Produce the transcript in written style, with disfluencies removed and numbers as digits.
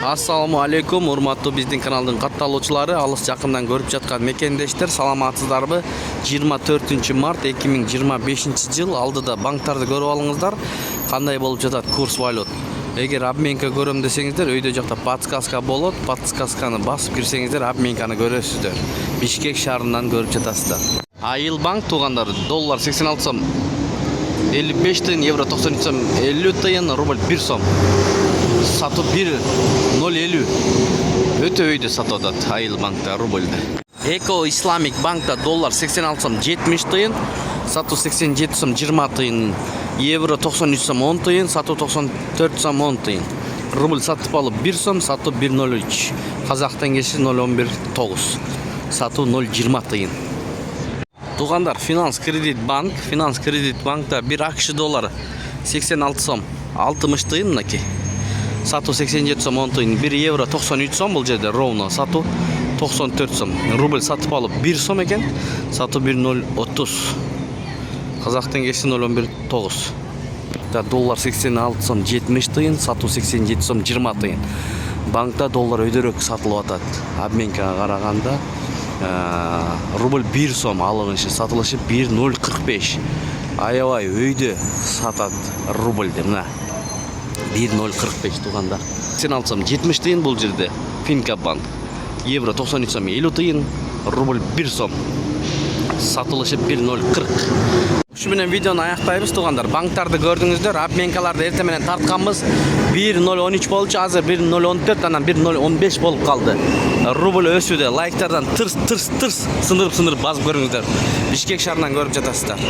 Assalamu алейкум, урматтуу биздин каналдын катталуучулары, алыс жакындан көрүп жаткан мекендештер, саламатсыздарбы? 24 март 2025 жыл алдыда банктарды көрүп алыңыздар. Кандай болуп жатат курс валют? Эгер обменка көрөм десеңиздер, өйдө жакта подсказка болот. Подсказканы басып кирсеңиздер, обменканы көрөсүздөр. Бишкек шаарынан көрүп жатасыздар. Айыл банк туугандар, доллар 86 сом 55 тыйын, евро 93 сом 50 тыйын, рубль 1 сом. Сату 1.050. Өтө өйдө сатып атат Айыл банкта рубльдө. Эко Исламик банкта доллар 86 сом 70 тыйын, сату 87 сом 20 тыйын, евро 93 сом 10 тыйын, сату 94 сом 10 тыйын. Рубль сатып алып 1 сом, сату 1.03. Казак теңгеси 0.11.9. Сату 0.20 тыйын. Туугандар, Финанс Кредит банкта 1 акш доллары 86 сом 60 тыйын мынакей. Сату 87 сом 10 тыйын, 1 евро 93 сом бул жерде ровно, сату 94 сом. Рубль сатып алып 1 сом экен, сату 1.030. Казак теңгеси 0.11.9. Доллар 86 сом 70 тыйын, сату 87 сом 20 тыйын. Банкта доллар өйдөрөөк сатылып атат. Обменкага караганда рубль 1 сом алынышы, сатылышы 1.045. Аябай өйдө сатат рубльди мына. 1.045 туугандар. 86 сом 70 тыйын бул жерде Финкабанк. Евро 93 сом 50 тыйын, рубль 1 сом. Сатылышы 1.040. Ушу менен видеону аяктайбыз туугандар. Банктарды көрдүңүздөр, обменкаларды эртең менен тартканбыз. 1.013 болчу, азыр 1.014, анан 1.015 болуп калды. Рубль өсүүдө. Лайктардан тырс сындырып басып көрүңүздөр. Бишкек шаарынан көрүп жатасыздар.